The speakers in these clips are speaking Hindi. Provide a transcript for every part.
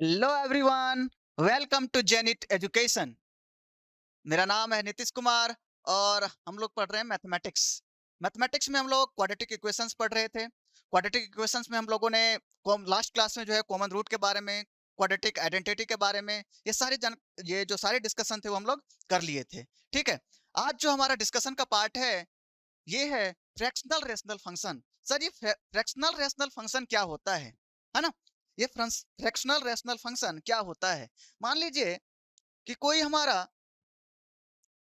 हेलो एवरीवन, वेलकम टू जेनिट एजुकेशन। मेरा नाम है नीतीश कुमार और हम लोग पढ़ रहे हैं मैथमेटिक्स। मैथमेटिक्स में हम लोग क्वाड्रेटिक इक्वेशंस पढ़ रहे थे। क्वाड्रेटिक इक्वेशंस में हम लोगों ने लास्ट क्लास में जो है कॉमन रूट के बारे में, क्वाड्रेटिक आइडेंटिटी के बारे में, ये जो सारे डिस्कशन थे वो हम लोग कर लिए थे। ठीक है, आज जो हमारा डिस्कशन का पार्ट है ये है फ्रैक्शनल रेशनल फंक्शन। सर, ये फ्रैक्शनल रेशनल फंक्शन क्या होता है ना? ये फ्रैक्शनल रेशनल फंक्शन क्या होता है? मान लीजिए कि कोई हमारा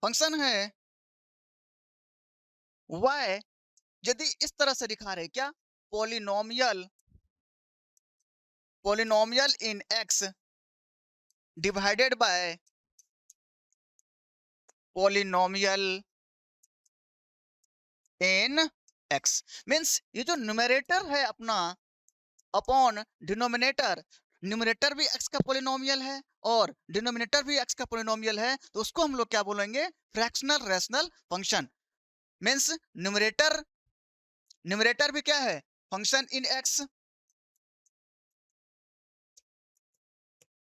फंक्शन है y, यदि इस तरह से दिखा रहे क्या, polynomial polynomial in x divided by polynomial in x। Means ये जो न्यूमरेटर है अपना अपॉन डिनोमिनेटर, न्यूमरेटर भी x का पोलिनोमियल है और डिनोमिनेटर भी x का पोलिनोमियल है, तो उसको हम लोग क्या बोलेंगे? Fractional rational function. Means numerator numerator भी क्या है? फंक्शन इन x,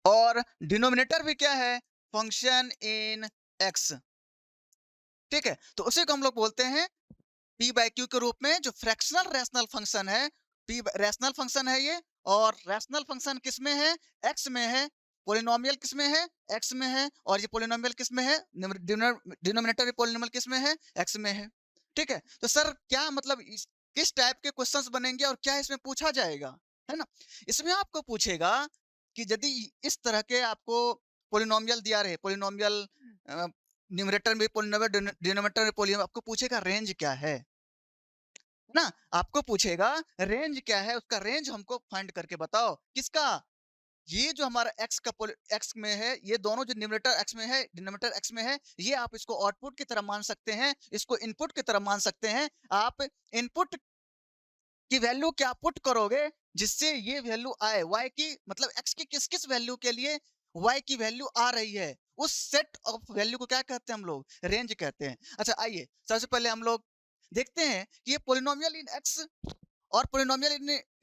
और डिनोमिनेटर भी क्या है? Function in x। ठीक है, तो उसी को हम लोग बोलते हैं p बाई क्यू के रूप में, जो फ्रैक्शनल रेशनल फंक्शन है। p रैशनल फंक्शन है ये, और रैशनल फंक्शन किस में है? x में है। पोलिनोमियल किस में है? x में है। और ये पोलिनोमियल किस में है? डिनोमिनेटर भी पोलिनोमियल किस में है? x में है। ठीक है, तो सर क्या मतलब किस टाइप के क्वेश्चंस बनेंगे और क्या इसमें पूछा जाएगा, है ना? इसमें आपको पूछेगा कि यदि इस तरह के आपको पोलिनोमियल दिया रहे, पोलिनोमियल न्यूमरेटर में पोलिनोमियल, डिनोमिनेटर में पोलिनोमियल, आपको पूछेगा रेंज क्या है ना? आपको पूछेगा रेंज क्या है, उसका रेंज हमको फाइंड करके बताओ। किसका? ये जो हमारा x में है, ये दोनों जो न्यूमरेटर x में है, डिनोमिनेटर x में है, ये आप इसको आउटपुट की तरह मान सकते हैं, इसको इनपुट की तरह मान सकते हैं। आप इनपुट की वैल्यू क्या पुट करोगे जिससे ये वैल्यू आए y की, मतलब x की किस किस वैल्यू के लिए y की वैल्यू आ रही है, उस सेट ऑफ वैल्यू को क्या कहते हैं हम लोग? रेंज कहते हैं। अच्छा, आइए सबसे पहले हम लोग देखते हैं कि ये पोलिनोमियल इन x और पोलिनोमियल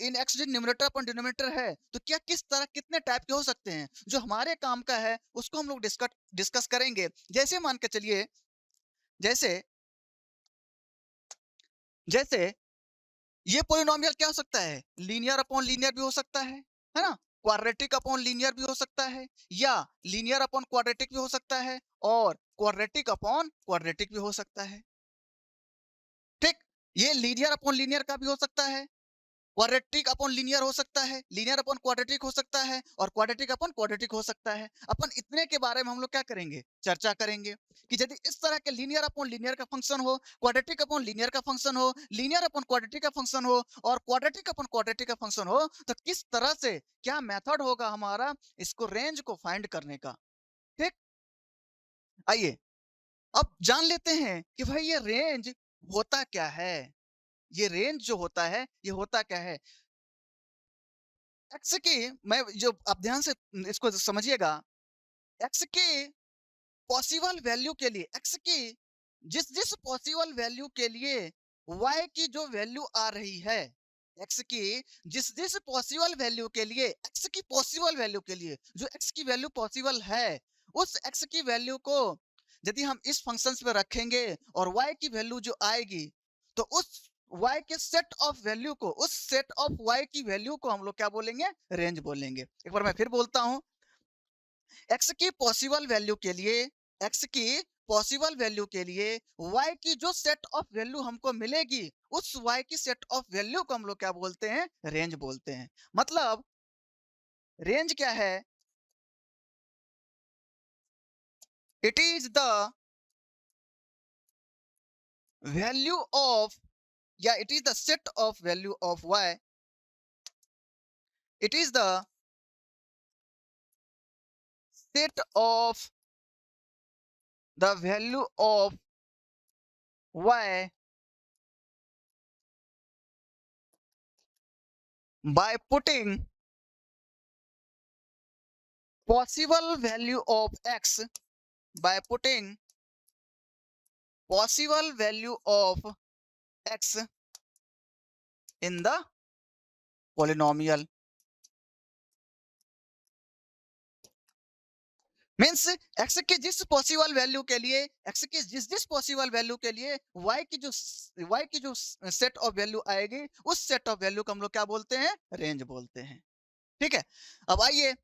इन x जो न्यूमरेटर अपॉन डिनोमिनेटर है, तो क्या किस तरह कितने टाइप के हो सकते हैं। जो हमारे काम का है उसको हम लोग डिस्कस करेंगे। जैसे मान के चलिए, जैसे जैसे ये पोलिनोमियल क्या हो सकता है? लीनियर अपॉन लीनियर भी हो सकता है ना? क्वाड्रेटिक अपॉन लीनियर भी हो सकता है, या लीनियर अपॉन क्वाड्रेटिक भी हो सकता है, और क्वाड्रेटिक अपॉन क्वाड्रेटिक भी हो सकता है। ठीक, ये लीनियर अपॉन लीनियर का भी हो सकता है, क्वाड्रेटिक अपॉन लीनियर हो सकता है, लीनियर अपॉन क्वाड्रेटिक हो सकता है, और क्वाड्रेटिक अपॉन क्वाड्रेटिक हो सकता है। अपन इतने के बारे में हम लोग क्या करेंगे? चर्चा करेंगे कि यदि इस तरह के लीनियर अपॉन लीनियर का फंक्शन हो, क्वाड्रेटिक अपॉन लीनियर का फंक्शन हो, लीनियर अपॉन क्वाड्रेटिक का फंक्शन हो, और क्वाड्रेटिक अपॉन क्वाड्रेटिक का फंक्शन हो, तो किस तरह से क्या मेथड होगा हमारा इसको रेंज को फाइंड करने का। ठीक, आइए अब जान लेते हैं कि भाई ये रेंज होता क्या है। ये रेंज जो होता है ये होता क्या है? एक्स की, मैं जो आप ध्यान से इसको समझिएगा, एक्स की पॉसिबल वैल्यू के लिए, एक्स की जिस जिस पॉसिबल वैल्यू के लिए वाई की जो वैल्यू आ रही है, एक्स की जिस जिस पॉसिबल वैल्यू के लिए, एक्स की पॉसिबल वैल्यू के लिए जो एक्स की वैल्यू पॉसिबल है, उस एक्स की वैल्यू को यदि हम इस फंक्शंस पे रखेंगे और वाई की वैल्यू जो आएगी, तो उस y के सेट ऑफ वैल्यू को, उस सेट ऑफ y की वैल्यू को हम लोग क्या बोलेंगे? रेंज बोलेंगे। एक बार मैं फिर बोलता हूं, x की पॉसिबल वैल्यू के लिए, x की पॉसिबल वैल्यू के लिए y की जो सेट ऑफ वैल्यू हमको मिलेगी, उस y की सेट ऑफ वैल्यू को हम लोग क्या बोलते हैं? रेंज बोलते हैं। मतलब रेंज क्या है? It is the value of, या it is the set of value of y, it is the set of the value of y by putting possible value of x, by putting possible value of x in the polynomial, means x के जिस पॉसिबल वैल्यू के लिए, एक्स के जिस जिस पॉसिबल वैल्यू के लिए वाई की जो सेट ऑफ वैल्यू आएगी, उस सेट ऑफ वैल्यू को हम लोग क्या बोलते हैं, रेंज बोलते हैं। ठीक है, अब आइए,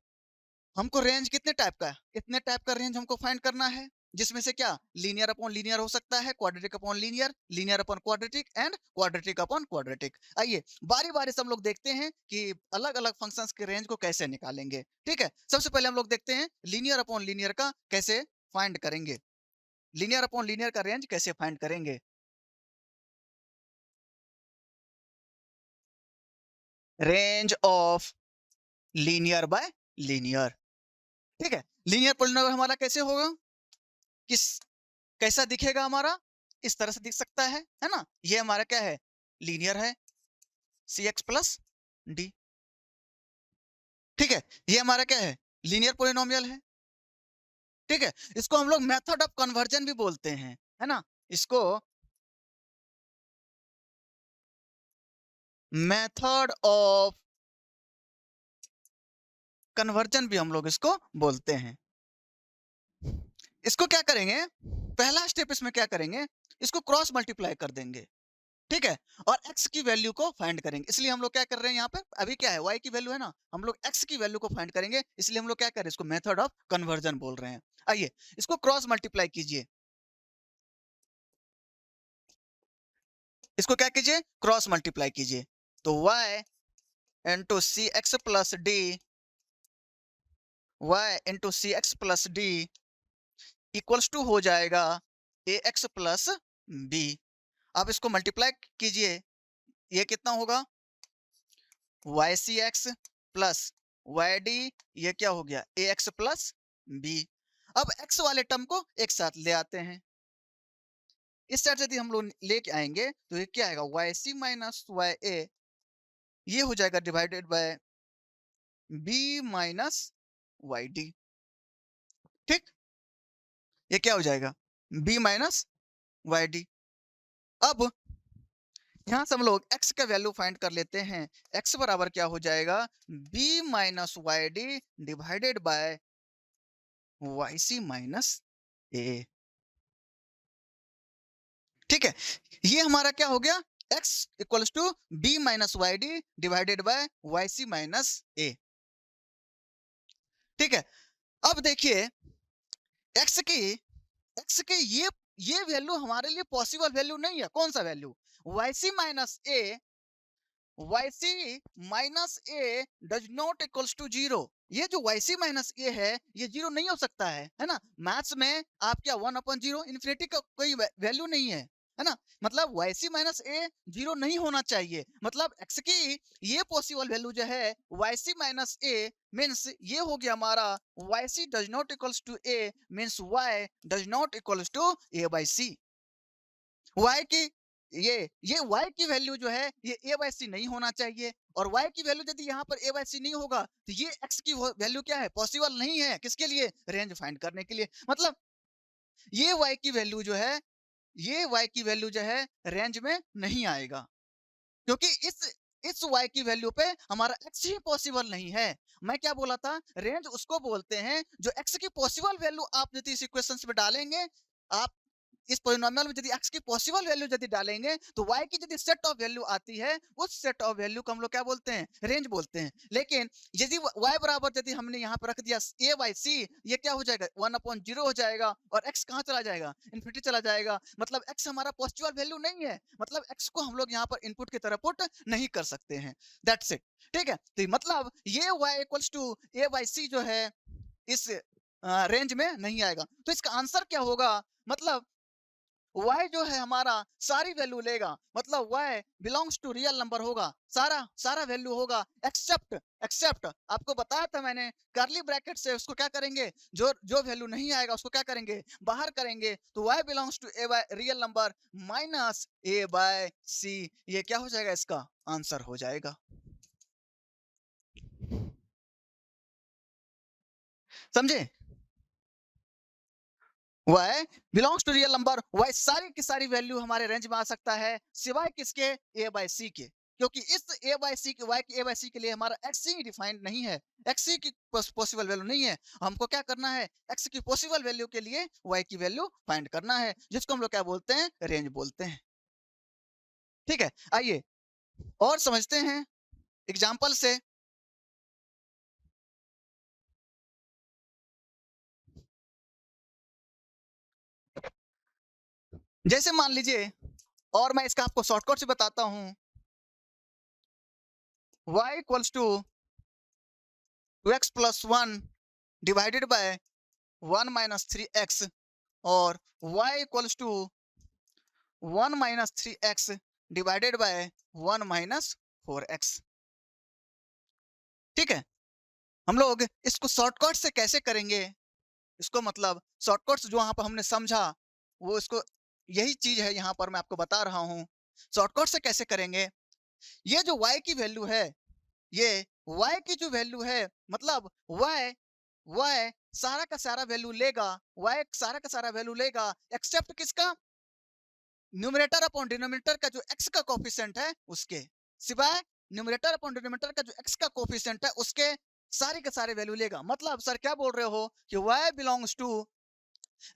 हमको रेंज कितने टाइप का है, इतने टाइप का रेंज हमको फाइंड करना है, जिसमें से क्या लीनियर अपॉन लीनियर हो सकता है, quadratic upon linear, linear upon quadratic and quadratic upon quadratic. आइए बारी बारी से हम लोग देखते हैं कि अलग अलग फंक्शंस के रेंज को कैसे निकालेंगे। ठीक है, सबसे पहले हम लोग देखते हैं लीनियर अपॉन लीनियर का कैसे फाइंड करेंगे, लीनियर अपॉन लीनियर का रेंज कैसे फाइंड करेंगे। Range of linear bye linear. ठीक है, लीनियर पोलिनोमियल हमारा कैसे होगा, किस कैसा दिखेगा हमारा, इस तरह से दिख सकता है ना, ये हमारा क्या है, लीनियर है, सी एक्स प्लस डी। ठीक है, ये हमारा क्या है, लीनियर पोलिनोमियल है। ठीक है, इसको हम लोग मेथड ऑफ कन्वर्जन भी बोलते हैं, है ना, इसको मेथड ऑफ कन्वर्जन भी हम लोग इसको बोलते हैं। इसको क्या करेंगे, पहला स्टेप इसमें क्या करेंगे, इसको क्रॉस मल्टीप्लाई कर देंगे। ठीक है, और x की वैल्यू को फाइंड करेंगे, इसलिए हम लोग क्या कर रहे हैं यहाँ पे, अभी क्या है y की वैल्यू है ना, हम लोग x की वैल्यू को फाइंड करेंगे, इसलिए हम लोग क्या कर रहे हैं, इसको मेथड ऑफ कन्वर्जन बोल रहे हैं। आइए इसको क्रॉस मल्टीप्लाई कीजिए, इसको क्या कीजिए, क्रॉस मल्टीप्लाई कीजिए, तो y into C X plus D, y into C X plus D equals to हो जाएगा ए एक्स प्लस बी। अब इसको मल्टीप्लाई कीजिए, ये कितना होगा, Y C X plus Y D, ये क्या हो गया, ए एक्स प्लस बी। अब एक्स वाले टर्म को एक साथ ले आते हैं, इस साइड से यदि हम लोग लेके आएंगे तो ये क्या आएगा, Y C minus Y A, ये हो जाएगा divided by B minus Y D. ठीक, ये क्या हो जाएगा, बी माइनस वाई डी। अब यहाँ से हम लोग x का वैल्यू फाइंड कर लेते हैं, x बराबर क्या हो जाएगा, b minus Y d divided by y C minus a. ठीक है, ये हमारा क्या हो गया, x equals to b minus Y d divided by y C minus a. ठीक है, अब देखिए x की ये वैल्यू हमारे लिए पॉसिबल वैल्यू नहीं है, कौन सा value, Y C minus A, yc minus A does not equals to zero. ये जो yc माइनस ए है ये जीरो नहीं हो सकता है ना, मैथ्स में आप क्या 1/0 इन्फिनिटी का कोई वैल्यू नहीं है ना, मतलब yc माइनस ए जीरो नहीं होना चाहिए, मतलब x की ये पॉसिबल वैल्यू जो है yc माइनस ए मीन्स ये हो गया हमारा yc does not equals to A means y does not equals to a by C. y की ये y की वैल्यू जो है ये a बाई सी नहीं होना चाहिए, और y की वैल्यू यदि यहाँ पर a बाई सी नहीं होगा तो ये x की वैल्यू क्या है, पॉसिबल नहीं है, किसके लिए, रेंज फाइंड करने के लिए, मतलब ये y की वैल्यू जो है, ये y की वैल्यू जो है रेंज में नहीं आएगा, क्योंकि इस y की वैल्यू पे हमारा x ही पॉसिबल नहीं है। मैं क्या बोला था, रेंज उसको बोलते हैं जो x की पॉसिबल वैल्यू आप यदि इस इक्वेशंस में डालेंगे, आप इस पोलिनोमियल में यदि x की पॉसिबल वैल्यू यदि डालेंगे तो y की यदि सेट ऑफ वैल्यू आती है, उस सेट ऑफ वैल्यू को हम लोग क्या बोलते हैं, रेंज बोलते हैं। लेकिन यदि y बराबर यदि हमने यहाँ पर रख दिया a बाई सी, ये क्या हो जाएगा, 1/0 हो जाएगा, और x कहाँ चला जाएगा, इन्फिनिटी चला जाएगा, मतलब x हमारा पॉसिबल वैल्यू नहीं है, मतलब x को हम लोग यहाँ पर इनपुट की तरह पुट नहीं कर सकते हैं, दैट्स इट। ठीक है, तो मतलब ये y equals to a by c जो है इस रेंज में नहीं आएगा, तो इसका आंसर क्या होगा, मतलब y जो है हमारा सारी वैल्यू लेगा, मतलब y belongs to real number होगा, सारा सारा वैल्यू होगा, एक्सेप्ट आपको बताया था मैंने, करली ब्रैकेट से उसको क्या करेंगे, जो जो वैल्यू नहीं आएगा उसको क्या करेंगे, बाहर करेंगे, तो y belongs to a by real number minus a by c, ये क्या हो जाएगा, इसका आंसर हो जाएगा। समझे, y belongs to real number, y सारी की सारी वैल्यू हमारे रेंज में आ सकता है, सिवाय किसके, a बाय सी के। क्योंकि इस ए बाई सी के वाई के ए बाई सी के लिए हमारा एक्स ही डिफाइंड नहीं है, एक्स ही की पॉसिबल वैल्यू नहीं है। हमको क्या करना है, एक्स की पॉसिबल वैल्यू के लिए वाई की वैल्यू फाइंड करना है, जिसको हम लोग क्या बोलते हैं, रेंज बोलते हैं। ठीक है, आइए और समझते हैं एग्जाम्पल से। जैसे मान लीजिए, और मैं इसका आपको शॉर्टकट से बताता हूं, y equals to 2x plus 1 divided by 1 minus 3x, और y equals to 1 minus 3x divided by 1 minus 4x। ठीक है, हम लोग इसको शॉर्टकट से कैसे करेंगे, इसको मतलब शॉर्टकट्स जो वहां पर हमने समझा, वो इसको यही चीज है यहाँ पर मैं आपको बता रहा हूँ। शॉर्टकट से कैसे करेंगे, ये जो y की वैल्यू है, ये y की जो वैल्यू है, मतलब y सारा का सारा वैल्यू लेगा, y सारा का सारा वैल्यू लेगा एक्सेप्ट किसका, न्यूमरेटर अपॉन डिनोमिनेटर का जो x का कोफिशिएंट है उसके, सिवाय न्यूमरेटर अपॉन डिनोमिनेटर का जो x का कोफिशिएंट है उसके सारे के सारे वैल्यू लेगा। मतलब सर क्या बोल रहे हो कि y belongs to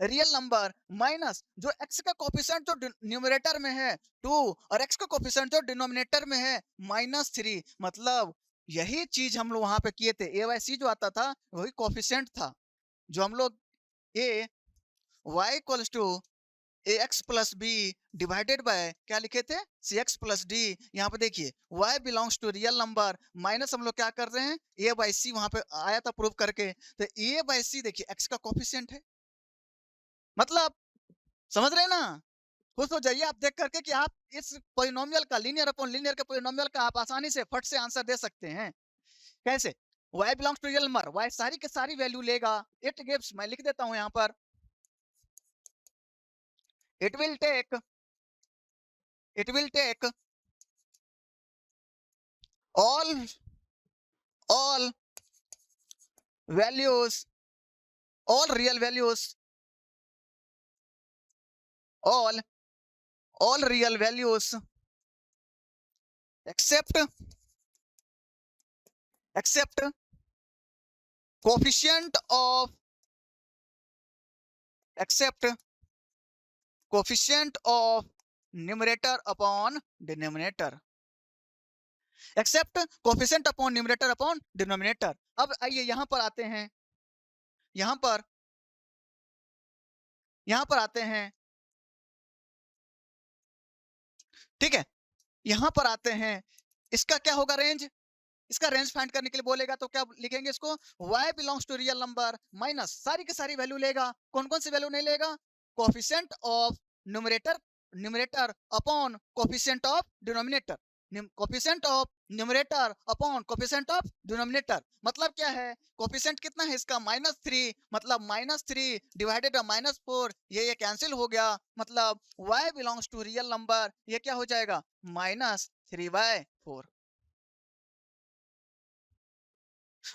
real number minus जो x का कोफिशिएंट जो न्यूमरेटर में है 2 और x का कोफिशिएंट जो डिनोमिनेटर में है -3। मतलब यही चीज हम लोग वहां पे किए थे, ए वाई सी जो आता था वही कोफिशिएंट था, जो हम लोग a y equals to a x plus b divided by क्या लिखे थे, सी एक्स प्लस डी। यहाँ पे देखिए y belongs to real number minus हम लोग क्या कर रहे हैं, ए बाई सी वहां पे आया था प्रूव करके, तो ए बाई सी देखिए x का कोफिशिएंट है। मतलब समझ रहे हैं ना, खुश हो जाइए आप देख करके कि आप इस पोलिनोमियल का, लीनियर अपॉन लीनियर के पोलिनोमियल का आप आसानी से फट से आंसर दे सकते हैं। कैसे, y belongs to real number, y सारी की सारी वैल्यू लेगा, इट गिव्स, मैं लिख देता हूं यहां पर, it will take it will take all all values, all real values, all all real values except except coefficient of except coefficient of numerator upon denominator, except coefficient upon numerator upon denominator. अब आइए यहां पर यहां पर आते हैं। ठीक है, यहां पर आते हैं, इसका क्या होगा रेंज, इसका रेंज फाइंड करने के लिए बोलेगा तो क्या लिखेंगे इसको, y belongs to real number minus सारी की सारी वैल्यू लेगा, कौन कौन सी वैल्यू नहीं लेगा, coefficient of numerator numerator upon coefficient of denominator, coefficient of numerator upon coefficient of denominator. मतलब क्या है, कोफिशिएंट कितना है इसका -3, मतलब -3 डिवाइडेड बाय -4, ये कैंसिल हो गया, मतलब y belongs to real number, ये क्या हो जाएगा, -3/4।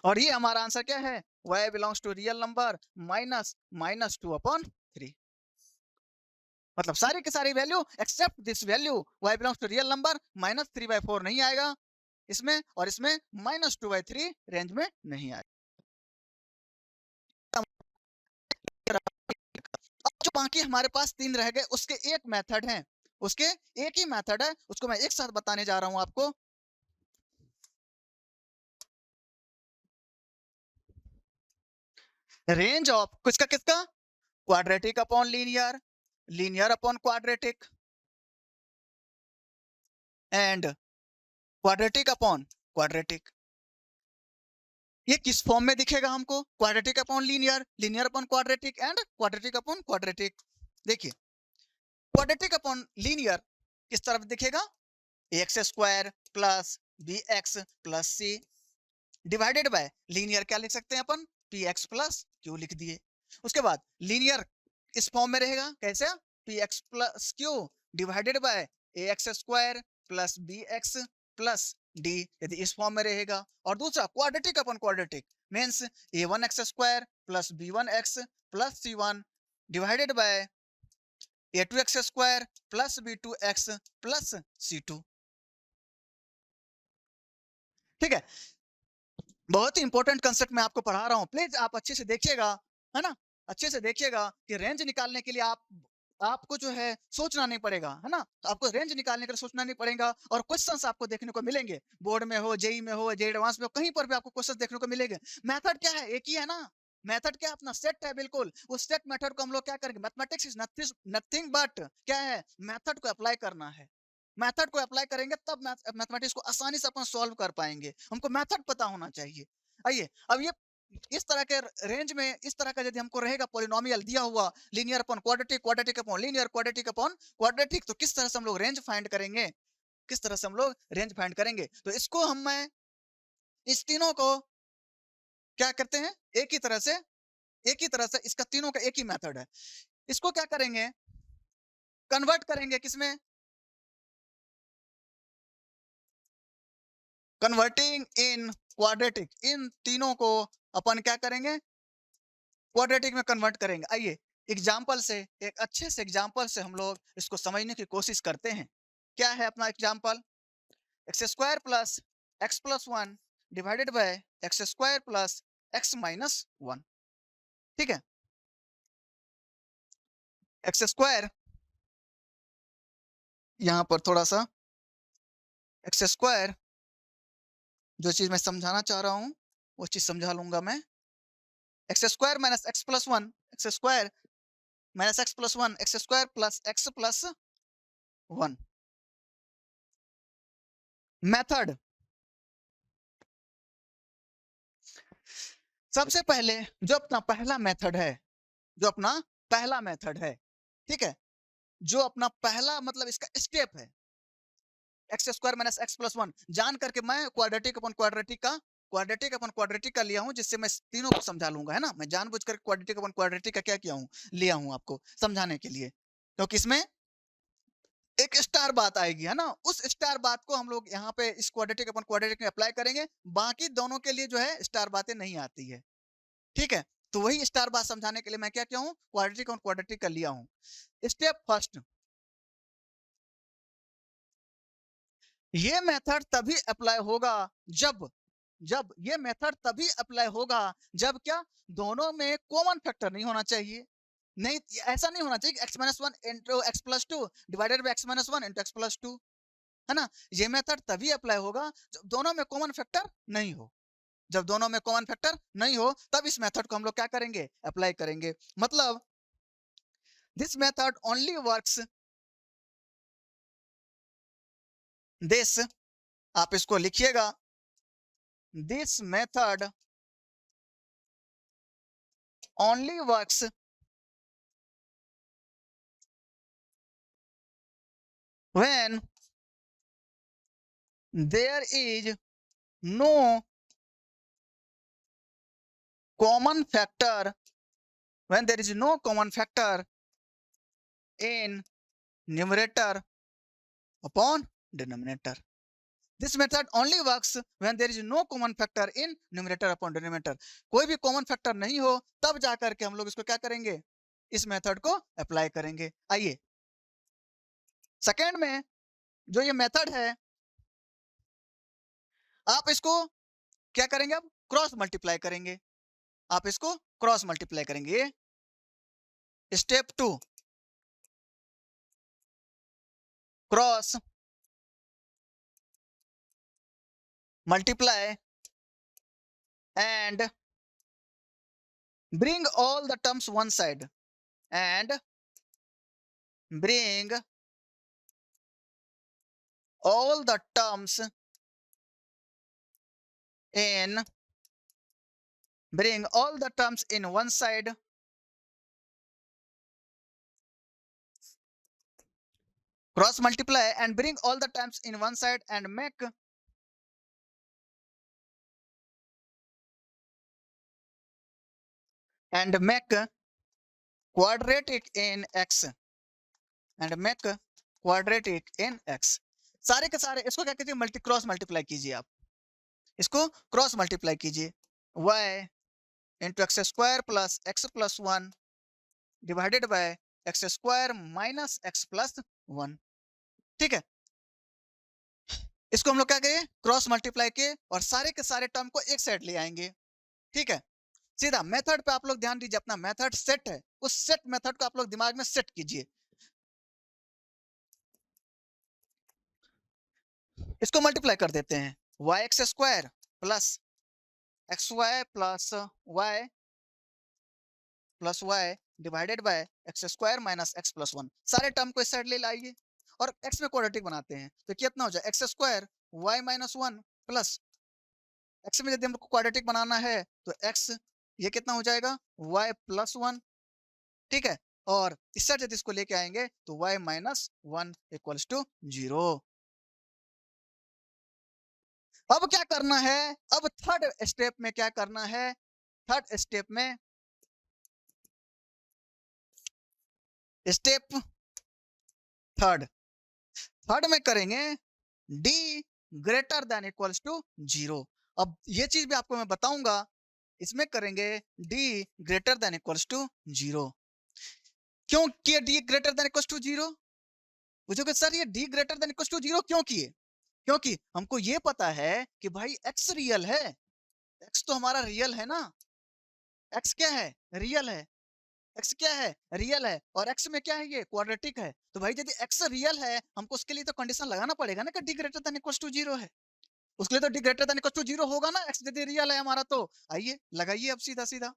और ये हमारा आंसर क्या है, y belongs to real number -2/3। मतलब सारी की सारी value except this value y belongs to real number -3/4 नहीं आएगा इसमें, और इसमें -2/3 रेंज में नहीं आएगा। अब जो बाकी हमारे पास 3 रह गए, उसके एक मेथड है, उसके एक ही मेथड है, उसको मैं एक साथ बताने जा रहा हूं आपको। रेंज ऑफ किसका किसका, quadratic upon linear, linear upon quadratic, and quadratic upon quadratic. ये किस फॉर्म में दिखेगा हमको, quadratic upon linear, linear upon quadratic, and quadratic upon quadratic. देखिए क्वाड्रेटिक अपॉन लीनियर किस तरफ दिखेगा, X square plus B X plus C divided by linear क्या लिख सकते हैं अपन, पी एक्स प्लस क्यू लिख दिए। उसके बाद लीनियर इस फॉर्म में रहेगा, कैसे, P X plus Q divided by A X square plus B X plus D, यदि इस फॉर्म में रहेगा। और दूसरा quadratic upon quadratic means A one x square plus B one x plus C one divided by A two X square plus B two x plus C two. ठीक है, बहुत ही इंपॉर्टेंट कंसेप्ट मैं आपको पढ़ा रहा हूँ, प्लीज आप अच्छे से देखिएगा, है ना, अच्छे से देखिएगा कि रेंज निकालने के लिए आपको जो है सोचना नहीं पड़ेगा, है ना, तो आपको रेंज निकालने के लिए सोचना नहीं पड़ेगा और क्वेश्चंस आपको देखने को मिलेंगे, बोर्ड में हो, जेई में हो, जेई एडवांस में हो, कहीं पर भी आपको क्वेश्चंस देखने को मिलेंगे। मेथड क्या है, एक ही है ना, मेथड क्या है, अपना सेट है, बिल्कुल उस सेट मेथड को हम लोग क्या करेंगे, मैथमेटिक्स इज नथिंग बट क्या है, मेथड को अप्लाई करना है, मेथड को अप्लाई करेंगे तब मैथमेटिक्स को आसानी से अपन सॉल्व कर पाएंगे, हमको मेथड पता होना चाहिए। आइए अब ये इस तरह के रेंज में इस तरह का यदि हमको रहेगा पॉलिनोमियल दिया हुआ, linear upon quadratic, quadratic upon linear, quadratic upon quadratic, तो किस तरह से हम लोग रेंज फाइंड करेंगे, किस तरह से हम लोग रेंज फाइंड करेंगे, तो इसको हम मैं इस तीनों को क्या करते हैं, एक ही तरह से इसका तीनों का एक ही मेथड है, इसको क्या करेंगे, कन्वर्ट करेंगे किसमें, कन्वर्टिंग इन क्वाड्रेटिक, इन तीनों को अपन क्या करेंगे, क्वाड्रेटिक में कन्वर्ट करेंगे। आइए एग्जाम्पल से, एक अच्छे से एग्जाम्पल से हम लोग इसको समझने की कोशिश करते हैं। क्या है अपना example, x square plus x plus one divided by x square plus x minus one. ठीक है, एक्स स्क्वायर, यहां पर थोड़ा सा एक्स स्क्वायर, जो चीज मैं समझाना चाह रहा हूं वो चीज समझा लूंगा मैं। X square minus x plus one, x square minus x plus one, x square plus x plus one. Method, सबसे पहले जो अपना पहला मेथड है, जो अपना पहला मेथड है, ठीक है, जो अपना पहला मतलब इसका स्टेप है, x square minus x plus one, जान करके मैं क्वाड्रेटिक अपन क्वाड्रेटिक का लिया हूं, जिससे मैं तीनों को समझा लूंगा, है ना, मैं जानबूझकर क्वाड्रेटिक अपन क्वाड्रेटिक का क्या किया हूं, लिया हूं आपको समझाने के लिए, क्योंकि इसमें एक स्टार बात आएगी, है ना, उस स्टार बात को हम लोग यहाँ पे इस क्वाड्रेटिक अपन क्वाड्रेटिक में अप्लाई करेंगे, बाकी दोनों के लिए जो है स्टार बातें नहीं आती है। ठीक है, तो वही स्टार बात समझाने के लिए मैं क्या किया हूँ, क्वाड्रेटिक और क्वाड्रेटिक का लिया हूँ। स्टेप फर्स्ट, ये मेथड तभी अप्लाई होगा जब जब ये मेथड तभी अप्लाई होगा जब क्या, दोनों में कॉमन फैक्टर नहीं होना चाहिए, नहीं ऐसा नहीं होना चाहिए x minus one into x plus two divided by x minus one into x plus to, है ना, ये मेथड तभी अप्लाई होगा जब दोनों में कॉमन फैक्टर नहीं हो, जब दोनों में कॉमन फैक्टर नहीं हो तब इस मेथड को हम लोग क्या करेंगे, अप्लाई करेंगे। मतलब this method only works, this, आप इसको लिखिएगा, this method only works when there is no common factor, when there is no common factor in numerator upon denominator. This method only works when there is no common factor in numerator upon denominator. कोई भी common factor नहीं हो तब जाकर के हम लोग इसको क्या करेंगे, इस मेथड को अप्लाई करेंगे। आइए सेकेंड में जो ये मेथड है, आप इसको क्या करेंगे, अब क्रॉस मल्टीप्लाई करेंगे, आप इसको क्रॉस मल्टीप्लाई करेंगे। Step two, cross multiply and bring all the terms one side, and bring all the terms in bring all the terms in one side, cross multiply and bring all the terms in one side and make quadratic in x, and make quadratic in x। सारे के सारे इसको क्या कीजिए, क्रॉस मल्टीप्लाई कीजिए, आप इसको क्रॉस मल्टीप्लाई कीजिए, y into x square plus x plus one divided by x square minus x plus one. ठीक है, इसको हम लोग क्या करें, क्रॉस मल्टीप्लाई के और सारे के सारे टर्म को एक साइड ले आएंगे। ठीक है, सीधा मेथड पे आप लोग ध्यान दीजिए, अपना मेथड सेट है, उस सेट मेथड को आप लोग दिमाग में सेट कीजिए। इसको मल्टीप्लाई कर देते हैं, y x square plus x y plus y divided by x square minus x plus one, सारे टर्म को इस साइड ले लाइए और एक्स में क्वाड्रेटिक बनाते हैं, तो कितना हो जाए x square y minus one plus x में यदि हमको क्वाड्रेटिक बनाना है तो एक्स, ये कितना हो जाएगा वाई प्लस वन। ठीक है, और इस साइड यदि इसको लेके आएंगे तो y minus one equals to zero. अब क्या करना है, अब थर्ड स्टेप में क्या करना है, थर्ड स्टेप में स्टेप थर्ड थर्ड में करेंगे D greater than equals to zero. अब ये चीज भी आपको मैं बताऊंगा, इसमें करेंगे D greater than equals to zero. क्यों किए D greater than equals to zero? पूछोगे सर ये D greater than equals to zero क्यों किए? क्योंकि हमको ये पता है कि भाई एक्स रियल है, एक्स तो हमारा रियल है ना, एक्स क्या है रियल है, एक्स क्या है रियल है, और एक्स में क्या है ये क्वाड्रेटिक है, तो भाई यदि एक्स रियल है हमको उसके लिए तो कंडीशन लगाना पड़ेगा ना कि D greater than equals to zero है, उसके लिए तो D greater than equals to zero होगा ना, एक्स यदि रियल है हमारा तो। आइए लगाइए अब सीधा सीधा,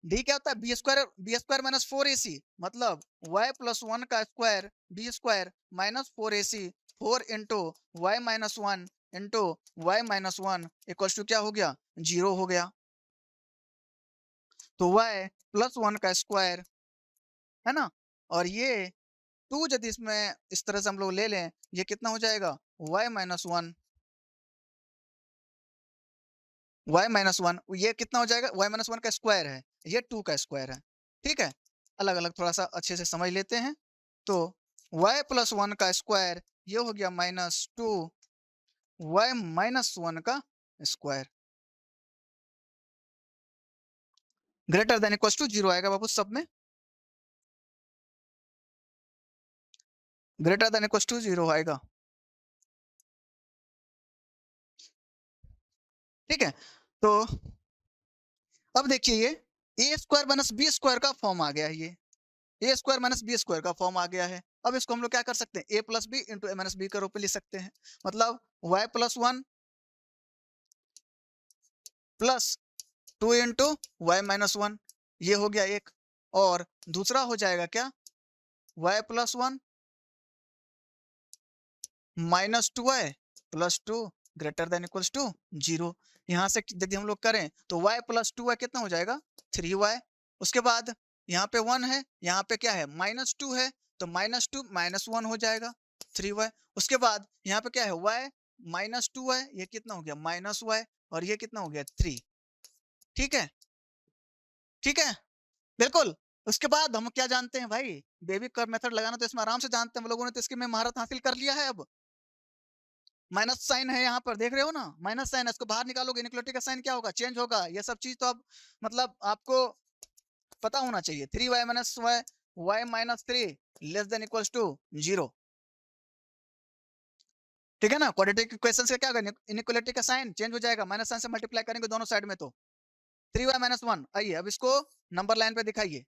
डी क्या होता है b square minus four a c, मतलब वाई प्लस वन का square b square minus four a c, four into y minus one into y minus one equals to क्या हो गया जीरो हो गया। तो वाई प्लस वन का स्क्वायर है ना, और ये टू यदि इसमें इस तरह से हम लोग ले लें, ये कितना हो जाएगा y minus one, y minus one, ये कितना हो जाएगा वाई माइनस वन का स्क्वायर है, ये टू का स्क्वायर है। ठीक है, अलग अलग थोड़ा सा अच्छे से समझ लेते हैं। तो वाई प्लस वन का स्क्वायर ये हो गया minus two y minus one का square, greater than equal to zero आएगा बाबू सब में, greater than equal to zero आएगा। ठीक है, तो अब देखिए ये a square minus b square का फॉर्म आ गया है, ये a square minus b square का फॉर्म आ गया है। अब इसको हम लोग क्या कर सकते हैं, a plus b into a minus b के रूप में लिख सकते हैं, मतलब y plus one plus two into y minus one, ये हो गया एक, और दूसरा हो जाएगा क्या y plus one minus two y plus two greater than equals to zero. यहाँ से यदि हम लोग करें तो वाई प्लस टू वाई कितना हो जाएगा थ्री वाई, उसके बाद यहाँ पे वन है, यहाँ पे क्या है माइनस टू है, तो माइनस टू माइनस वन हो जाएगा थ्री वाई, उसके बाद यहाँ पे क्या है वाई माइनस टू वाई, ये कितना हो गया माइनस वाई, और ये कितना हो गया थ्री। ठीक है, ठीक है, बिल्कुल। उसके बाद हम क्या जानते हैं भाई, बेबी कर्व मेथड लगाना तो इसमें आराम से जानते हैं हम लोगों ने, तो इसके में महारत हासिल कर लिया है। अब माइनस साइन है यहाँ पर देख रहे हो ना, माइनस साइन है, इसको बाहर निकालोगे इनइक्वालिटी का साइन क्या होगा चेंज होगा, ये सब चीज तो अब मतलब आपको पता होना चाहिए। Three y minus y y minus three less than equals to zero. ठीक है ना, क्वाड्रेटिक इक्वेशन से क्या होगा इनइक्वालिटी का साइन चेंज हो जाएगा, माइनस साइन से मल्टीप्लाई करेंगे दोनों साइड में, तो थ्री वाई माइनस वन। आइए अब इसको नंबर लाइन पे दिखाइए,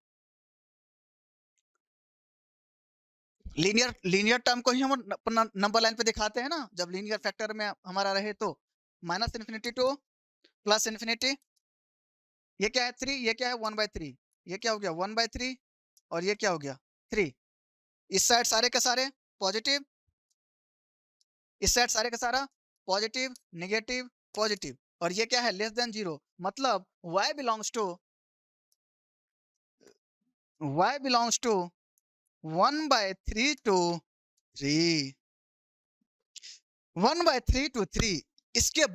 लीनियर लीनियर टर्म को ही हम नंबर लाइन पे दिखाते हैं ना, जब लीनियर फैक्टर में हमारा रहे तो minus infinity two plus infinity, ये क्या है थ्री, ये क्या है वन बाई थ्री, ये क्या हो गया वन बाई थ्री, और ये क्या हो गया थ्री, इस साइड सारे का सारे पॉजिटिव, इस साइड सारे का सारा पॉजिटिव नेगेटिव पॉजिटिव, और ये क्या है लेस देन जीरो, मतलब y belongs to one by three to three, one by three to three. इसके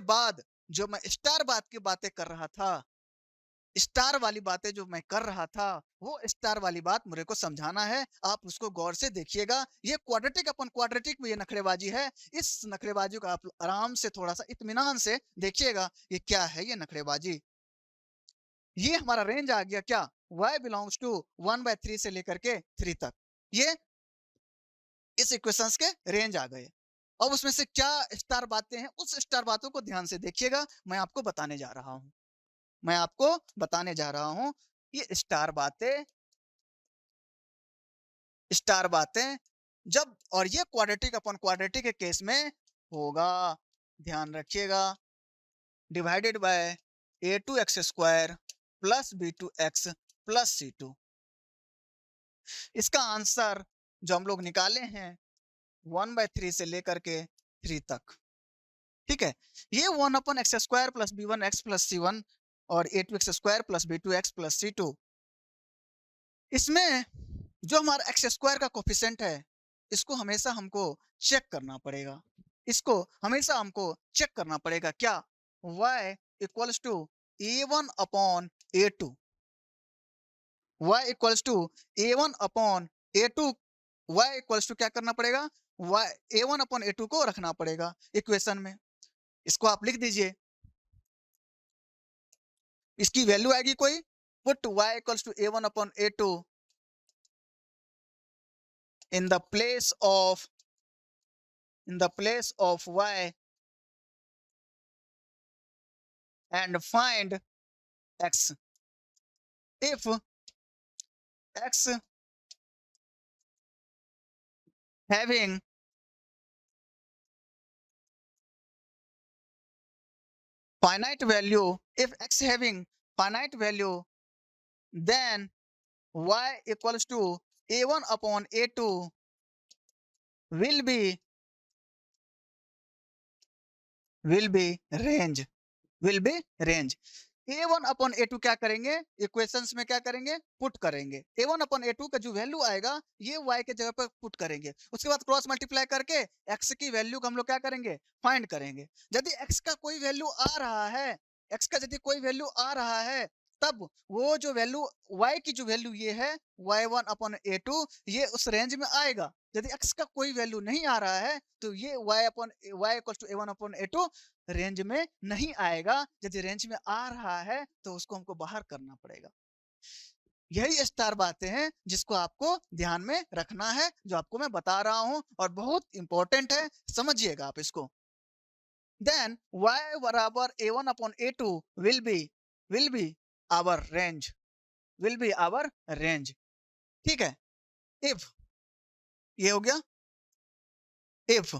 बाद जो मैं स्टार बात की बातें कर रहा था, स्टार वाली बातें जो मैं कर रहा था, वो स्टार वाली बात मुझे को समझाना है, आप उसको गौर से देखिएगा। ये क्वाड्रेटिक अपन क्वाड्रेटिक में ये नखरेबाजी है, इस नखरेबाजी को आप आराम से थोड़ा सा इत्मीनान से देखिएगा, ये क्या है ये नखरेबाजी। ये हमारा रेंज आ गया क्या y belongs to one by three से लेकर के थ्री तक, ये इस इक्वेशंस के रेंज आ गए। अब उसमें से क्या स्टार बातें हैं, उस स्टार बातों को ध्यान से देखिएगा, मैं आपको बताने जा रहा हूं। मैं आपको बताने जा रहा हूं ये स्टार बातें जब, और ये क्वाड्रेटिक अपॉन क्वाड्रेटिक के केस में होगा, ध्यान रखिएगा, divided by a2x² plus b2x plus c2। इसका आंसर जो हम लोग निकाले हैं 1/3 से लेकर के 3 तक, ठीक है। ये 1/x² plus b1x plus c1 और a2x² plus b2x plus c2, इसमें जो हमारा x² का कोफिशिएंट है, इसको हमेशा हमको चेक करना पड़ेगा। इसको हमेशा हमको चेक करना पड़ेगा। क्या? y equals to a1 upon a2, y equals to a1 upon a2, y equals to क्या करना पड़ेगा, y a1 अपॉन a2 को रखना पड़ेगा इक्वेशन में। इसको आप लिख दीजिए, इसकी वैल्यू आएगी कोई, put y equals to a1 upon a2 in the place of y and find x. If x having finite value, then y equals to a1 upon a2 will be range, a1 upon a2 क्या करेंगे, इक्वेशंस में क्या करेंगे, पुट करेंगे। a1 अपॉन a2 का जो वैल्यू आएगा ये y के जगह पर पुट करेंगे। उसके बाद क्रॉस मल्टीप्लाई करके x की वैल्यू को हम लोग क्या करेंगे, फाइंड करेंगे। यदि x का कोई वैल्यू आ रहा है, तब वो जो वैल्यू y की जो वैल्यू ये है y1 अपॉन a2, ये उस रेंज में आएगा। यदि x का कोई वैल्यू नहीं आ रहा है तो ये y equal to a1 upon a2 range में नहीं आएगा। यदि रेंज में आ रहा है तो उसको हमको बाहर करना पड़ेगा। यही स्टार बातें हैं जिसको आपको ध्यान में रखना है, जो आपको मैं बता रहा हूं, और बहुत इंपॉर्टेंट है, समझिएगा आप इसको। देन y बराबर a1 upon a2 will be our range, ठीक है। इफ, ये हो गया, if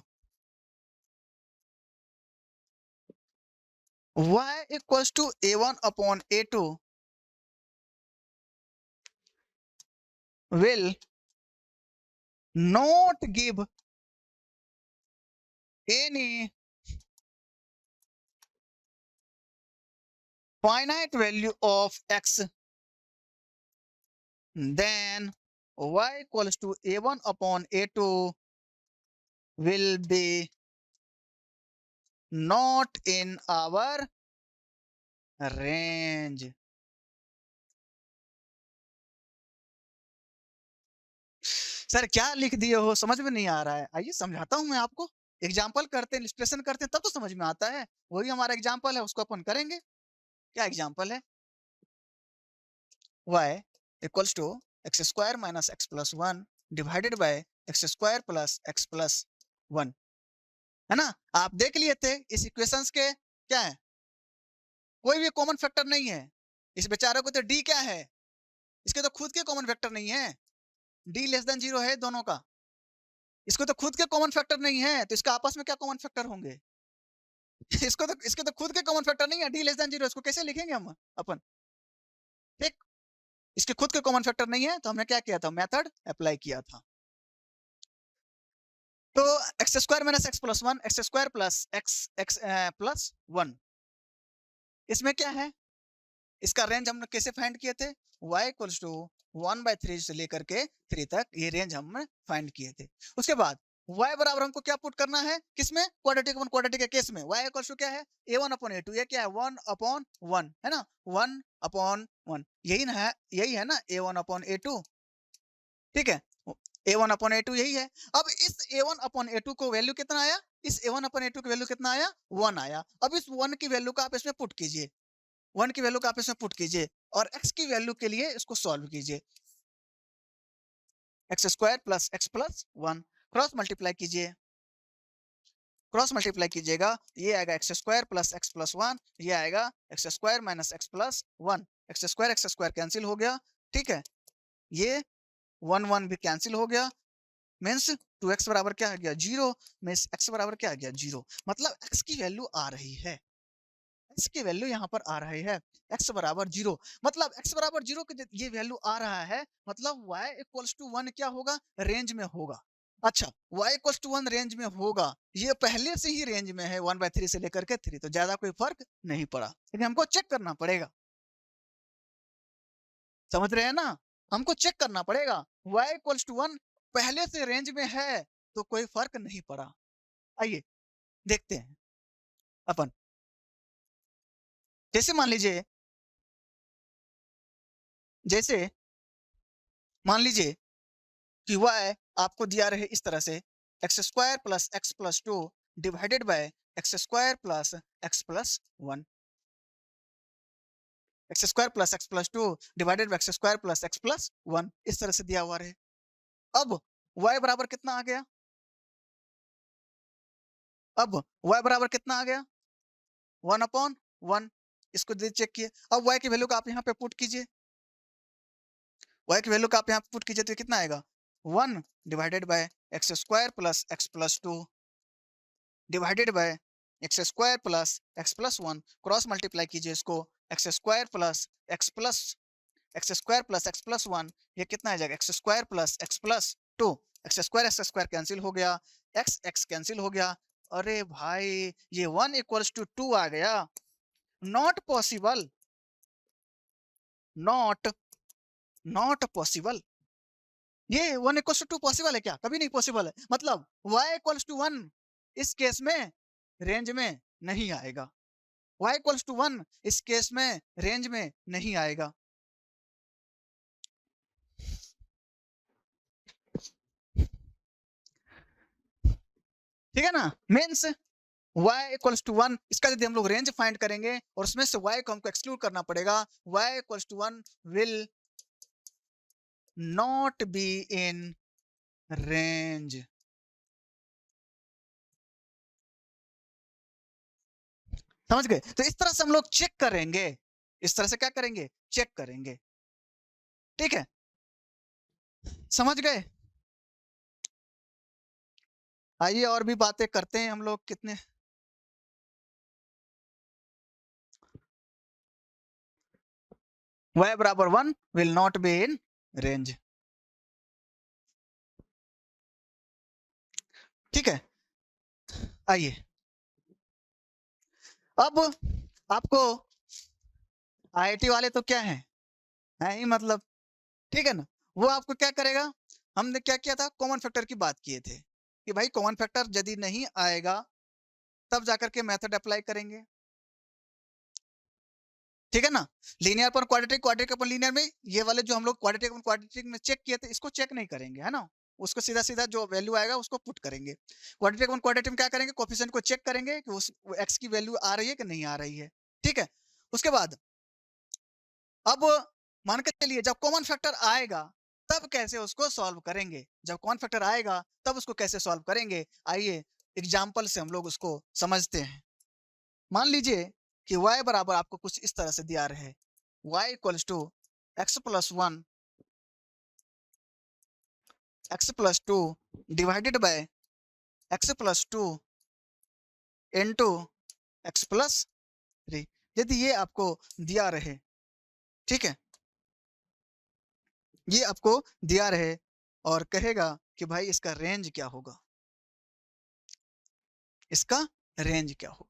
y equals to a1 upon a2 will not give any finite value of x, then y equals to a1 upon a2 will be not in our range। Sir क्या लिख दिए हो, समझ में नहीं आ रहा है। आइए समझाता हूं मैं आपको, एग्जाम्पल करते हैं, इलस्ट्रेशन करते हैं, तब तो समझ में आता है। वही हमारा एग्जाम्पल है, उसको अपन करेंगे। क्या एग्जाम्पल है, y equals to x² minus x plus 1 divided by x² plus x plus 1, है ना। आप देख लिए थे इस इक्वेशंस के क्या है, कोई भी कॉमन फैक्टर नहीं है। इस बेचारे को तो d क्या है, इसके तो खुद के कॉमन फैक्टर नहीं है, d लेस देन 0 है दोनों का। इसको तो खुद के कॉमन फैक्टर नहीं है, तो इसका आपस में क्या कॉमन फैक्टर होंगे। इसके तो खुद के कॉमन फैक्टर नहीं है, d लेस देन 0, इसको कैसे लिखेंगे हम अपन, ठीक। इसके खुद के कॉमन फैक्टर नहीं है, तो हमने क्या किया था, मेथड अप्लाई किया था। तो x² minus x plus 1, x² plus x plus 1, इसमें क्या है, इसका रेंज हमने कैसे फाइंड किए थे, y इक्वल्स टू 1/3 से लेकर के 3 तक, ये रेंज हमने फाइंड किए थे। उसके बाद y बराबर हमको क्या पुट करना है, किसमें, क्वाड्रेटिक अपॉन क्वाड्रेटिक के केस में y इक्वल्स टू क्या है, a1 अपॉन a2, ये क्या है 1 अपॉन 1, है ना, 1 अपॉन 1, यही है ना a1 अपॉन a2, ठीक है। a1 अपॉन a2 यही है। अब इस a1 अपॉन a2 को वैल्यू कितना आया, इस a1 अपॉन a2 की वैल्यू कितना आया, 1 आया। अब इस 1 की वैल्यू का आप इसमें पुट कीजिए, 1 की वैल्यू का आप इसमें पुट कीजिए, और x की वैल्यू के लिए इसको सॉल्व कीजिए, x² plus x plus 1। Cross multiply कीजिए, क्रॉस मल्टीप्लाई कीजिएगा, ये आएगा x square plus x plus one, ये आएगा x square minus x plus one, x square cancel हो गया, ठीक है। ये वन वन भी कैंसिल हो गया, मीन्स 2x बराबर क्या आ गया 0, मीन्स x बराबर क्या आ गया 0, मतलब x की वैल्यू आ रही है, x की वैल्यू यहाँ पर आ रही है, x बराबर 0, मतलब x बराबर 0 की ये वैल्यू आ रहा है, मतलब y इक्वल्स टू 1 क्या होगा, रेंज में होगा। अच्छा, y इक्वल्स टू 1 रेंज में होगा, ये पहले से ही रेंज में है 1/3 से लेकर के 3, तो ज्यादा कोई फर्क नहीं पड़ा, लेकिन हमको चेक करना पड़ेगा, समझ रहे हैं ना, हमको चेक करना पड़ेगा, y इक्वल्स टू 1 पहले से रेंज में है तो कोई फर्क नहीं पड़ा। आइए देखते हैं अपन, जैसे मान लीजिए, जैसे मान लीजिए कि y आपको दिया रहे इस तरह से, x square plus x plus two divided by x square plus x plus one, x square plus x plus two divided by x square plus x plus one, इस तरह से दिया हुआ रहे। अब y बराबर कितना आ गया, अब y बराबर कितना आ गया 1/1, इसको चेक किए, अब y की वैल्यू को आप यहाँ पे पुट कीजिए, y की वैल्यू को आप यहाँ पुट कीजिए तो कितना आएगा 1 divided by x square plus x plus two divided by x square plus x plus one, cross multiply कीजिए इसको, x square plus x plus x square plus x plus one, ये कितना आ जाएगा x square plus x plus to, X square cancel हो गया, एक्स एक्स कैंसिल हो गया, अरे भाई ये 1 इक्वल्स टू 2 आ गया, not possible, not not possible, ये 1 इक्वल्स टू 2 पॉसिबल है क्या, कभी नहीं पॉसिबल है, मतलब y इक्वल्स टू 1 इस केस में रेंज में नहीं आएगा, y इक्वल्स टू 1 इस केस में रेंज में नहीं आएगा, ठीक है ना, मीन्स y इक्वल्स टू 1, इसका यदि हम लोग रेंज फाइंड करेंगे और उसमें से y को हमको एक्सक्लूड करना पड़ेगा, y equals to 1 will not be in range, समझ गए, तो इस तरह से हम लोग चेक करेंगे, इस तरह से क्या करेंगे, चेक करेंगे, ठीक है, समझ गए। आइए और भी बातें करते हैं हम लोग, कितने y बराबर 1 will not be in range, ठीक है। आइए अब आपको आईआईटी वाले तो क्या है ही मतलब, ठीक है ना, वो आपको क्या करेगा, हमने क्या किया था, कॉमन फैक्टर की बात किए थे कि भाई कॉमन फैक्टर यदि नहीं आएगा तब जाकर के मेथड अप्लाई करेंगे, ठीक है ना, लीनियर पर क्वाड्रेटिक, क्वाड्रेटिक अपन लीनियर में, ये वाले जो हम लोग क्वाड्रेटिक अपन क्वाड्रेटिक में चेक किए थे इसको चेक नहीं करेंगे, है ना, उसको सीधा सीधा जो वैल्यू आएगा उसको पुट करेंगे, क्वाड्रेटिक अपन क्वाड्रेटिक में क्या करेंगे, कोफिशिएंट को चेक करेंगे कि उस एक्स की वैल्यू आ रही है कि नहीं आ रही है, ठीक है। उसके बाद अब मान के चलिए जब कॉमन फैक्टर आएगा तब कैसे उसको सॉल्व करेंगे, जब कॉमन फैक्टर आएगा तब उसको कैसे सॉल्व करेंगे, आइए एग्जाम्पल से हम लोग उसको समझते हैं। मान लीजिए कि y बराबर आपको कुछ इस तरह से दिया रहे, y equals to x plus one x plus two divided by x plus two into x plus three, यदि ये आपको दिया रहे, ठीक है, ये आपको दिया रहे और कहेगा कि भाई इसका रेंज क्या होगा, इसका रेंज क्या होगा,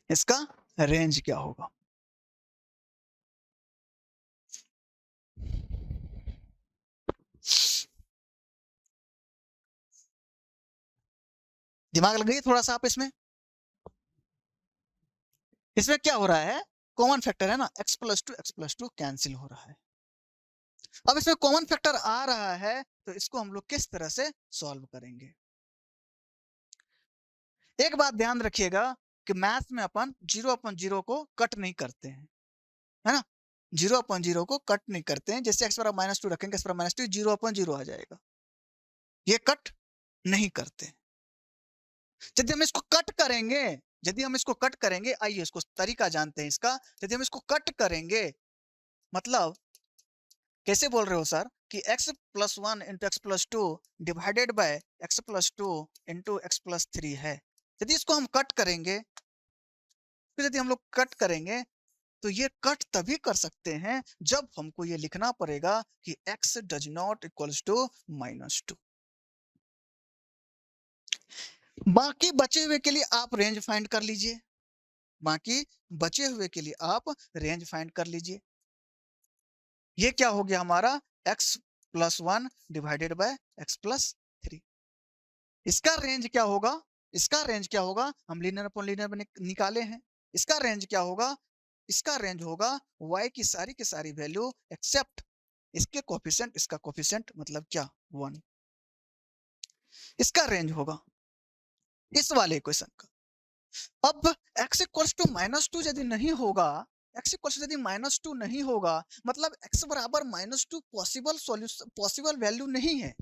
इसका रेंज क्या होगा, दिमाग लगाइए थोड़ा सा आप इसमें, इसमें क्या हो रहा है, कॉमन फैक्टर है ना, एक्स प्लस टू कैंसिल हो रहा है, अब इसमें कॉमन फैक्टर आ रहा है तो इसको हम लोग किस तरह से सॉल्व करेंगे, एक बात ध्यान रखिएगा कि मैथ्स में अपन 0/0 को कट नहीं करते हैं, है ना, 0/0 को कट नहीं करते हैं। जैसे x बराबर -2 रखेंगे, x बराबर -2 0/0 आ जाएगा। ये कट नहीं करते। यदि हम इसको कट करेंगे, यदि हम इसको कट करेंगे, आइए इसको तरीका जानते हैं इसका। यदि हम इसको कट करेंगे मतलब कैसे बोल रहे हो सर कि x + 1 × x + 2 divided by x + 2 × x + 3 है। यदि इसको हम कट करेंगे, फिर यदि हम लोग कट करेंगे तो ये कट तभी कर सकते हैं जब हमको ये लिखना पड़ेगा कि x does not equals to -2। बाकी बचे हुए के लिए आप रेंज फाइंड कर लीजिए। बाकी बचे हुए के लिए आप रेंज फाइंड कर लीजिए। ये क्या हो गया हमारा x + 1 डिवाइडेड बाय x + 3। इसका रेंज क्या होगा? इसका रेंज क्या होगा? हम लीनियर अपॉन लीनियर में निकाले हैं। इसका रेंज क्या होगा? इसका रेंज होगा y की सारी वैल्यू एक्सेप्ट इसके कोफिशिएंट, इसका कोफिशिएंट मतलब क्या 1। इसका रेंज होगा इस वाले इक्वेशन का। अब x = -2 यदि नहीं होगा, x यदि -2 नहीं होगा, मतलब x बराबर -2 पॉसिबल सॉल्यूशन, पॉसिबल वैल्यू नहीं है।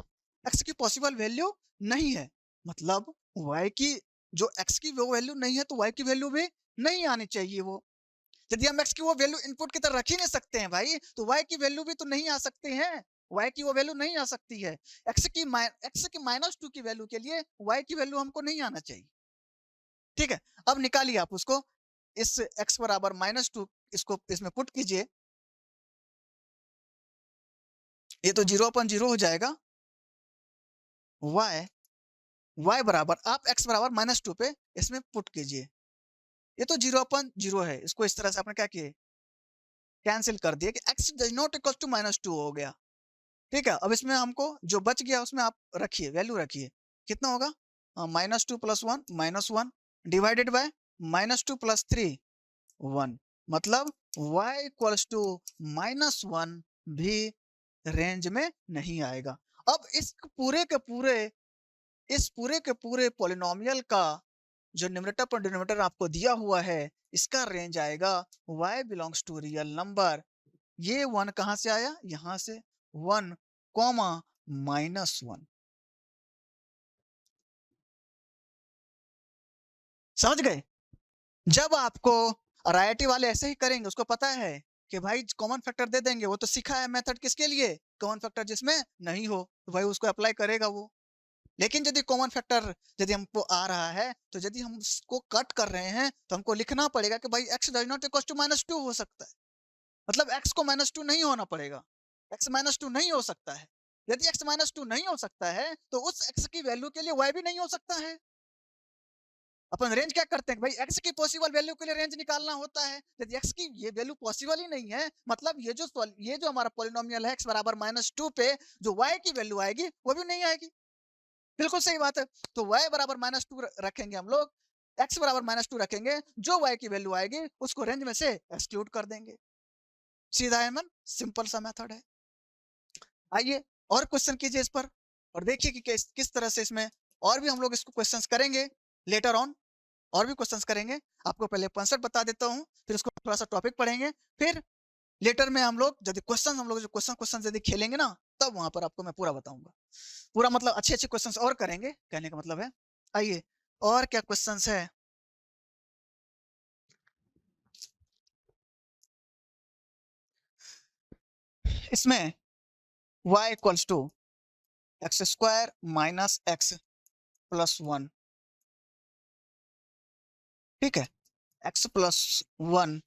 x की पॉसिबल वैल्यू नहीं है, मतलब y की जो x की वो वैल्यू नहीं है तो y की वैल्यू भी नहीं आनी चाहिए वो। यदि हम x की वो वैल्यू इनपुट की तरह रख ही नहीं सकते हैं भाई, तो y की वैल्यू भी तो नहीं आ सकते हैं। y की वो वैल्यू नहीं आ सकती है। x की -2 की वैल्यू के लिए y की वैल्यू हमको नहीं आना चाहिए। ठीक है, अब निकालिए आप उसको। इस x बराबर -2 इसको इसमें पुट कीजिए, ये तो 0/0 हो जाएगा। y बराबर आप x बराबर -2 पे इसमें पुट कीजिए, ये तो 0/0 है। इसको इस तरह से आपने क्या किए, कैंसिल कर दिए कि x does not equal to -2 हो गया। ठीक है, अब इसमें हमको जो बच गया उसमें आप रखिए, वैल्यू रखिए, कितना होगा -2 + 1 -1 डिवाइडेड बाय -2 + 3 1, मतलब y इक्वल्स टू -1 भी रेंज में नहीं आएगा। अब इस पूरे के पूरे पॉलिनोमियल का जो न्यूमरेटर पर डिनोमिनेटर आपको दिया हुआ है, इसका रेंज आएगा y belongs to real number. ये 1 कहां से आया? यहां से 1, -1। समझ गए? जब आपको और आईआईटी वाले ऐसे ही करेंगे, उसको पता है कि भाई कॉमन फैक्टर दे देंगे, वो तो सीखा है मेथड किसके लिए, कॉमन फैक्टर जिसमें नहीं हो तो भाई उसको अप्लाई करेगा वो। लेकिन यदि कॉमन फैक्टर यदि हमको आ रहा है, तो यदि हम उसको कट कर रहे हैं तो हमको लिखना पड़ेगा कि भाई x does not equal to -2 हो सकता है, मतलब x को -2 नहीं होना पड़ेगा, x -2 नहीं हो सकता है। यदि x -2 नहीं हो सकता है तो उस x की वैल्यू के लिए y भी नहीं हो सकता है। अपन रेंज क्या करते हैं भाई, x की पॉसिबल वैल्यू के लिए रेंज निकालना होता है। यदि x की ये वैल्यू पॉसिबल ही नहीं है, मतलब ये जो हमारा पॉलिनोमियल है x बराबर -2 पे जो y की वैल्यू आएगी वो भी नहीं आएगी। बिल्कुल सही बात है। तो y बराबर -2 रखेंगे हम लोग, x बराबर -2 रखेंगे, जो y की वैल्यू आएगी उसको रेंज में से एक्सक्लूड कर देंगे। सीधा है मन, सिंपल सा मेथड है। आइए और क्वेश्चन कीजिए इस पर और देखिए कि किस तरह से इसमें और भी हम लोग इसको क्वेश्चंस करेंगे लेटर ऑन। और भी क्वेश्चंस करेंगे, आपको पहले कॉन्सेप्ट बता देता हूँ, फिर उसको थोड़ा सा टॉपिक पढ़ेंगे, फिर लेटर में हम लोग यदि क्वेश्चन हम लोग जो क्वेश्चन यदि खेलेंगे ना, तब वहां पर आपको मैं पूरा बताऊंगा। पूरा मतलब अच्छे अच्छे क्वेश्चंस और करेंगे, कहने का मतलब है। आइए और क्या क्वेश्चंस है इसमें। y equals to x² - x + 1, ठीक है, x + 1,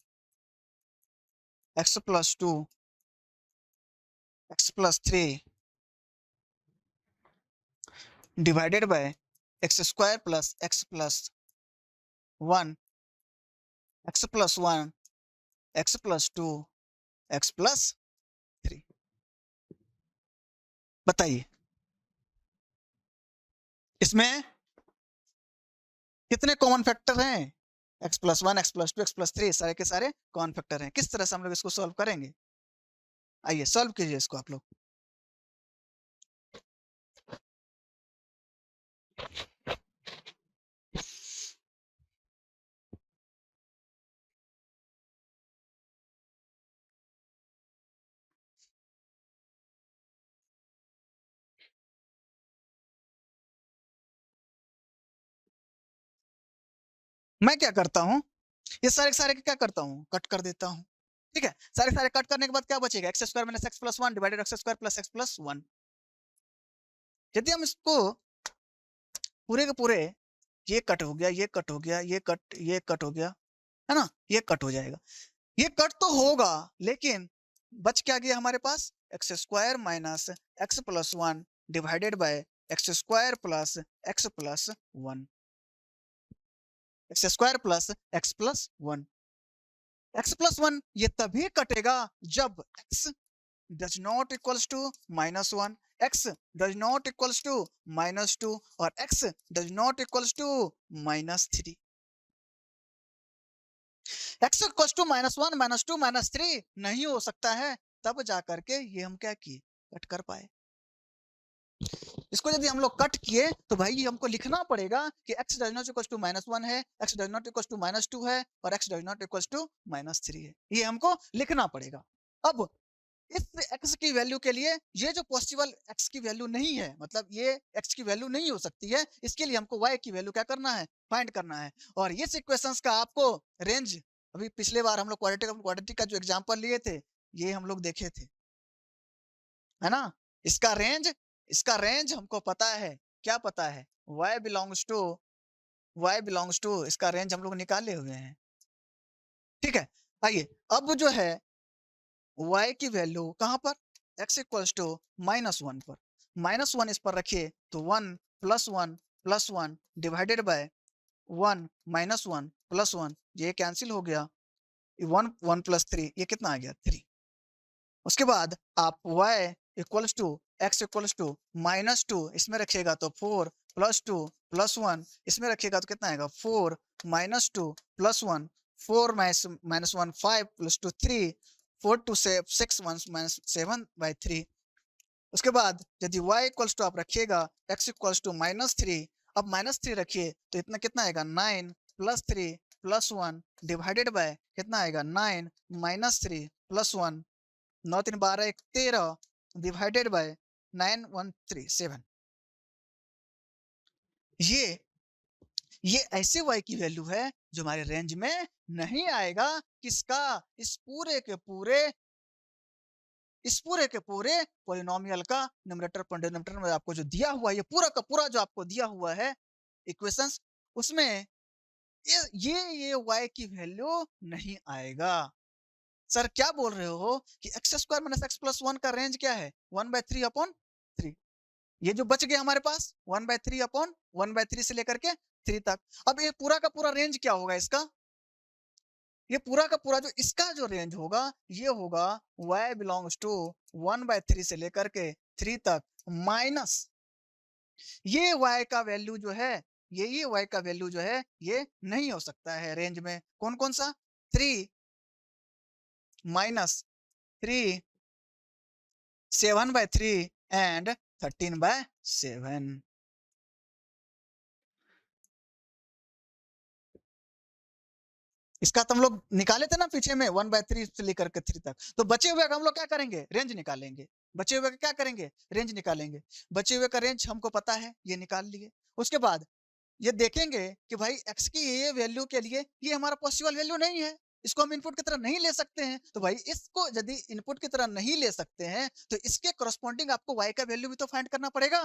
x + 2, x + 3 divided by x² + x + 1, x + 1, x + 2, x + 3। बताइए इसमें कितने कॉमन फैक्टर हैं? x + 1, x + 2, x + 3 सारे के सारे कॉमन फैक्टर हैं। किस तरह से हम लोग इसको सॉल्व करेंगे? आइए सॉल्व कीजिए इसको आप लोग। मैं क्या करता हूँ, ये सारे के सारे क्या करता हूँ, कट कर देता हूँ। ठीक है, सारे सारे कट करने के बाद क्या बचेगा, x square minus x plus one divided x square plus x plus one. यदि हम इसको पूरे के पूरे, ये कट हो गया, ये कट हो गया, ये कट हो गया, है ना, ये कट हो जाएगा। ये कट तो होगा, लेकिन बच क्या गया हमारे पास, x square minus x plus one divided by x square plus x plus one, x square plus x plus one. X plus one ये तभी कटेगा जब x does not equals to minus one, x does not equals to minus two, और x does not equals to minus three. X equals to minus one minus two minus three नहीं हो सकता है, तब जाकर के ये हम क्या किए, कट कर पाए। इसको यदि हम लोग कट किए तो भाई हमको लिखना पड़ेगा कि x does not equals to minus one है, x does not equals to minus two है, और x does not equals to minus three है। ये हमको लिखना पड़ेगा। अब इस x की वैल्यू के लिए ये जो पॉसिबल x की वैल्यू नहीं है, मतलब ये x की वैल्यू नहीं हो सकती है, इसके लिए हमको y की वैल्यू क्या करना है, फाइंड करना है। और इस इक्वेशंस का आपको रेंज, अभी पिछले बार हम लोग क्वाड्रेटिक का जो एग्जांपल लिए थे, ये हम लोग देखे थे, है ना। इसका रेंज, इसका रेंज हमको पता है, क्या पता है, y बिलोंग्स टू इसका रेंज हम लोग निकाले हुए हैं। ठीक है, आइए अब जो है y की वैल्यू कहां पर, x equals to minus one पर, माइनस वन इस पर रखिए तो one plus one divided by one minus one plus one, ये कैंसिल हो गया, वन वन प्लस थ्री, ये कितना आ गया, थ्री। उसके बाद आप y equals to x equals to minus two इसमें रखिएगा तो four plus two plus one, इसमें रखिएगा तो कितना आएगा, four minus two plus one, four minus one five plus two three, four two से six one minus seven by three. उसके बाद यदि y इक्वल्स टू आप रखिएगा x equals to minus three, अब माइनस थ्री रखिए तो इतना कितना आएगा, nine plus three plus one divided by कितना आएगा, nine minus three plus one, नौ तीन बारह एक तेरह divided by nine one three seven. ये ऐसे y की वैल्यू है जो हमारे रेंज में नहीं आएगा, किसका, इस पूरे के पूरे पॉलिनोमियल का न्यूमरेटर डिनोमिनेटर में आपको जो दिया हुआ है, ये पूरा का पूरा जो आपको दिया हुआ है इक्वेशंस, उसमें ये y की वैल्यू नहीं आएगा। सर क्या बोल रहे हो कि x square minus x plus one का रेंज क्या है, one by three upon three. ये जो बच गया हमारे पास one by three upon one by three से लेकर के थ्री तक। अब ये पूरा का पूरा रेंज क्या होगा इसका, ये पूरा का पूरा जो इसका जो रेंज होगा, ये होगा y belongs to one by three से लेकर के थ्री तक, माइनस ये y का वैल्यू जो है, ये y का वैल्यू जो है ये नहीं हो सकता है रेंज में, कौन कौन सा, three minus three, seven by three and thirteen by seven. इसका तो हम लोग निकाले थे ना पीछे में, वन बाय थ्री से लेकर के थ्री तक। तो बचे हुए का हम लोग क्या करेंगे, रेंज निकालेंगे। बचे हुए का क्या करेंगे, रेंज निकालेंगे। बचे हुए का रेंज हमको पता है, ये निकाल लिए। उसके बाद ये देखेंगे कि भाई x की ये वैल्यू के लिए ये हमारा पॉसिबल वैल्यू नहीं है, इसको हम इनपुट की तरह नहीं ले सकते हैं। तो भाई इसको यदि इनपुट की तरह नहीं ले सकते हैं, तो इसके करस्पॉन्डिंग आपको y का वैल्यू भी तो फाइंड करना पड़ेगा,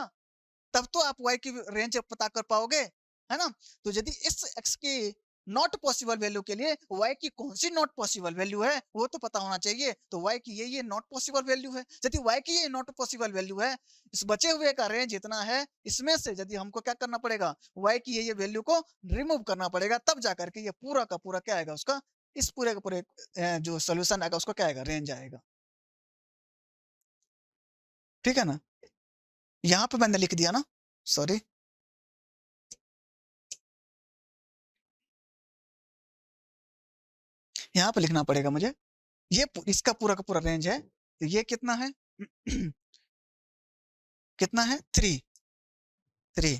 तब तो आप y की रेंज पता कर पाओगे, है ना। तो यदि इस x की नॉट पॉसिबल वैल्यू के लिए y की कौन सी नॉट पॉसिबल वैल्यू है वो तो पता होना चाहिए। तो y की ये नॉट पॉसिबल वैल्यू है, यदि y की ये नॉट पॉसिबल वैल्यू है, इस बचे हुए का रेंज इतना है, इसमें से यदि हमको क्या करना पड़ेगा, y की ये वैल्यू को रिमूव करना पड़ेगा, तब जाकर के ये पूरा का पूरा क्या आएगा उसका, इस पूरे का पूरे जो सोल्यूशन आएगा उसका क्या आएगा, रेंज आएगा। ठीक है ना, यहाँ पे मैंने लिख दिया ना, सॉरी, यहाँ पे लिखना पड़ेगा मुझे। ये इसका पूरा का पूरा रेंज है, तो ये कितना है कितना है, थ्री थ्री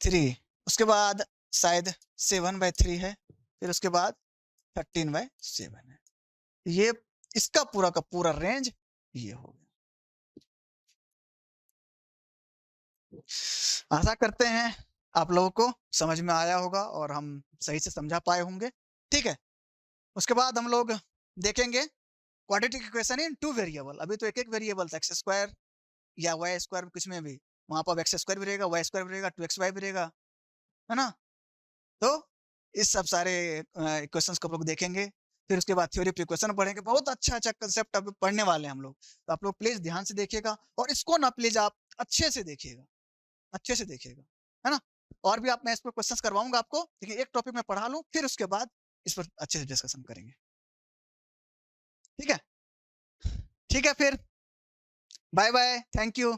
थ्री, उसके बाद शायद सेवन बाय थ्री है, फिर उसके बाद थर्टीन बाय सेवन है। ये इसका पूरा का पूरा रेंज ये हो गया। आशा करते हैं आप लोगों को समझ में आया होगा और हम सही से समझा पाए होंगे, ठीक है? उसके बाद हम लोग देखेंगे क्वाड्रेटिक इक्वेशन इन 2 वेरिएबल। अभी तो एक-एक वेरिएबल था, एक्स स्क्वायर या वाई स्क्वायर कुछ में भी। वहाँ पर अब एक्स स्क्वायर भी रहेगा, वाई स्क्वायर भी रहेगा, 2xy भी रहेगा, है ना? तो इस सब सारे इक्वेशंस को हम लोग देखेंगे। फिर उसके बाद थ्योरी ऑफ इक्वेशन पढ़ेंगे। बहुत अच्छा-अच्छा कांसेप्ट अभी पढ़ने वाले हैं हम लोग। तो आप लोग प्लीज़ ध्यान से देखिएगा और इसको ना प्लीज़ आप अच्छे से देखिएगा, है ना? और भी आप मैं इस पे क्वेश्चंस करवाऊँगा आपको, लेकिन एक टॉपिक मैं पढ़ा लूँ, फिर उसके बाद इस पर अच्छे से डिस्कशन करेंगे। ठीक है? ठीक है फिर। Bye-bye, thank you.